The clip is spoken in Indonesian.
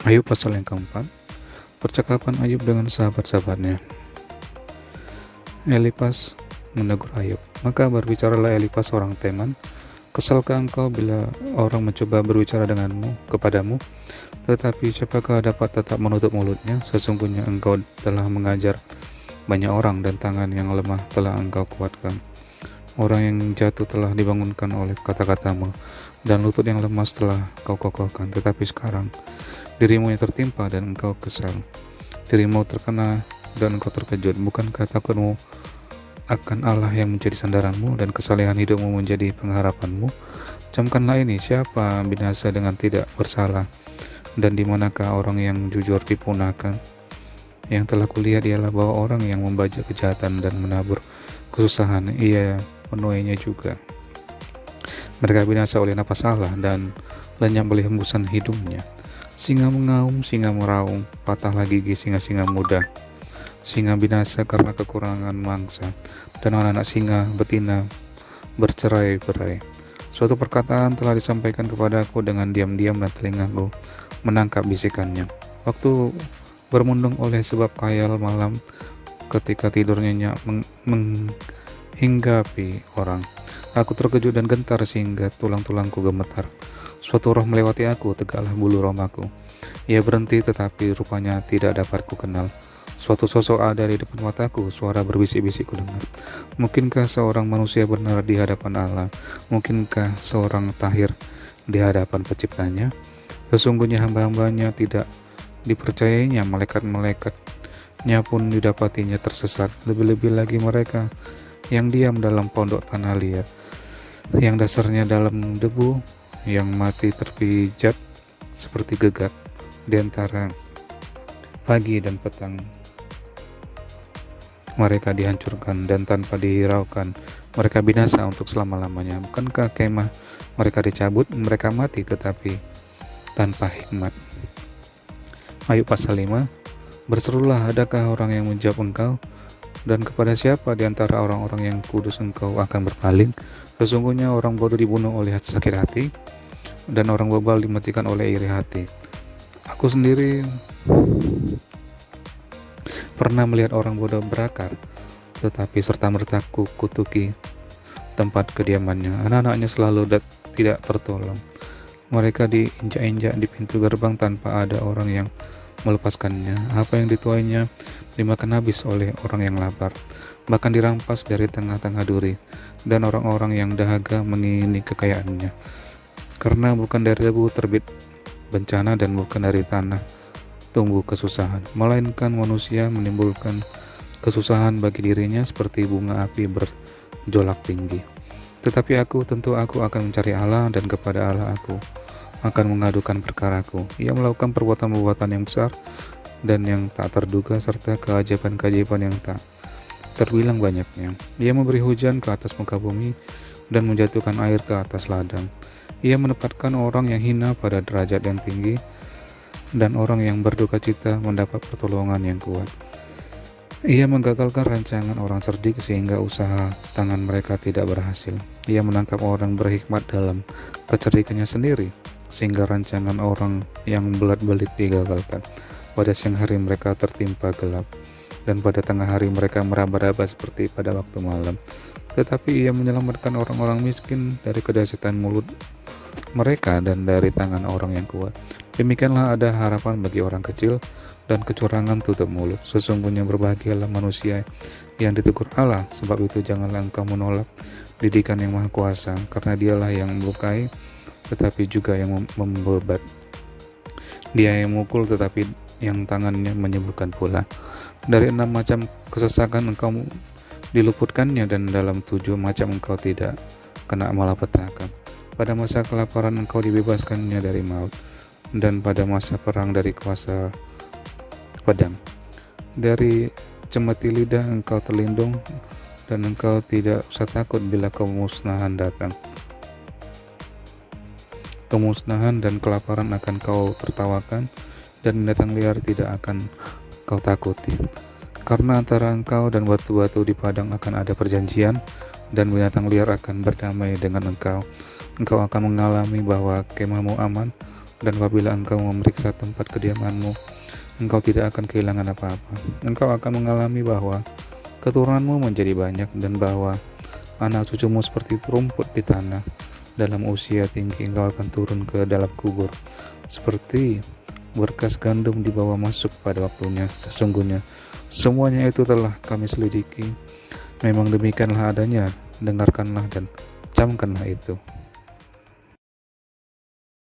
Ayub pasal yang keempat. Percakapan Ayub dengan sahabat-sahabatnya. Elifas menegur Ayub. Maka berbicaralah Elifas orang Teman, kesalkah engkau bila orang mencoba berbicara kepadamu, tetapi siapakah dapat tetap menutup mulutnya? Sesungguhnya engkau telah mengajar banyak orang, dan tangan yang lemah telah engkau kuatkan. Orang yang jatuh telah dibangunkan oleh kata-katamu, dan lutut yang lemas telah kau kokohkan. Tetapi sekarang dirimu yang tertimpa dan engkau kesal, dirimu terkena dan engkau terkejut. Bukankah takutmu akan Allah yang menjadi sandaranmu, dan kesalehan hidupmu menjadi pengharapanmu? Camkanlah ini, siapa binasa dengan tidak bersalah, dan di manakah orang yang jujur dipunahkan? Yang telah kulihat ialah bahwa orang yang membajak kejahatan dan menabur kesusahan, ia menuainya juga. Mereka binasa oleh napas Allah, dan lenyap oleh hembusan hidungnya. Singa mengaum, singa meraung, patahlah gigi singa-singa muda. Singa binasa karena kekurangan mangsa, dan anak-anak singa betina bercerai-berai. Suatu perkataan telah disampaikan kepadaku dengan diam-diam, dan telingaku menangkap bisikannya. Waktu bermundung oleh sebab khayal malam, ketika tidur nyenyak menghinggapi orang. Aku terkejut dan gentar sehingga tulang-tulangku gemetar. Suatu roh melewati aku, tegaklah bulu romaku. Ia berhenti, tetapi rupanya tidak dapat ku kenal. Suatu sosok ada di depan mataku, suara berbisik-bisik ku dengar. Mungkinkah seorang manusia benar di hadapan Allah? Mungkinkah seorang tahir di hadapan penciptanya? Sesungguhnya hamba-hambanya tidak dipercayainya, malaikat-malaikatnya pun didapatinya tersesat. Lebih-lebih lagi mereka yang diam dalam pondok tanah liat, yang dasarnya dalam debu, yang mati terpijat seperti gegap di antara pagi dan petang. Mereka dihancurkan, dan tanpa dihiraukan mereka binasa untuk selama-lamanya. Bukankah kemah mereka dicabut? Mereka mati tetapi tanpa hikmat. Ayub pasal 5. Berserulah, adakah orang yang menjawab engkau? Dan kepada siapa di antara orang-orang yang kudus engkau akan berpaling? Sesungguhnya orang bodoh dibunuh oleh sakit hati, dan orang bebal dimatikan oleh iri hati. Aku sendiri pernah melihat orang bodoh berakar, tetapi serta-merta kutuki tempat kediamannya. Anak-anaknya selalu tidak tertolong. Mereka diinjak-injak di pintu gerbang tanpa ada orang yang melepaskannya. Apa yang dituainya dimakan habis oleh orang yang lapar, bahkan dirampas dari tengah-tengah duri, dan orang-orang yang dahaga mengingini kekayaannya. Karena bukan dari debu terbit bencana, dan bukan dari tanah tumbuh kesusahan, melainkan manusia menimbulkan kesusahan bagi dirinya seperti bunga api berjolak tinggi. Tetapi tentu aku akan mencari Allah, dan kepada Allah aku akan mengadukan perkaraku. Ia melakukan perbuatan-perbuatan yang besar dan yang tak terduga, serta keajaiban-keajaiban yang tak terbilang banyaknya. Ia memberi hujan ke atas muka bumi, dan menjatuhkan air ke atas ladang. Ia menempatkan orang yang hina pada derajat yang tinggi, dan orang yang berduka cita mendapat pertolongan yang kuat. Ia menggagalkan rancangan orang cerdik, sehingga usaha tangan mereka tidak berhasil. Ia menangkap orang berhikmat dalam kecerdikannya sendiri, sehingga rancangan orang yang belat-belit digagalkan. Pada siang hari mereka tertimpa gelap, dan pada tengah hari mereka meraba-raba seperti pada waktu malam. Tetapi ia menyelamatkan orang-orang miskin dari kedahsyatan mulut mereka, dan dari tangan orang yang kuat. Demikianlah ada harapan bagi orang kecil, dan kecurangan tutup mulut. Sesungguhnya berbahagialah manusia yang ditegur Allah. Sebab itu janganlah engkau menolak didikan yang Maha Kuasa, karena dialah yang melukai tetapi juga yang membebat. Dia yang memukul tetapi yang tangannya menyembuhkan pula. Dari 6 macam kesesakan engkau diluputkannya, dan dalam 7 macam engkau tidak kena malapetaka. Pada masa kelaparan engkau dibebaskannya dari maut, dan pada masa perang dari kuasa pedang. Dari cemeti lidah engkau terlindung, dan engkau tidak usah takut bila kemusnahan datang. Kemusnahan dan kelaparan akan kau tertawakan, dan binatang liar tidak akan kau takuti. Karena antara engkau dan batu-batu di padang akan ada perjanjian, dan binatang liar akan berdamai dengan engkau. Engkau akan mengalami bahwa kemahmu aman, Dan apabila engkau memeriksa tempat kediamanmu, engkau tidak akan kehilangan apa-apa. Engkau akan mengalami bahwa keturunanmu menjadi banyak dan bahwa anak cucumu seperti rumput di tanah. Dalam usia tinggi engkau akan turun ke dalam kubur, seperti berkas gandum dibawa masuk pada waktunya. Sesungguhnya semuanya itu telah kami selidiki. Memang demikianlah adanya. Dengarkanlah dan camkanlah itu.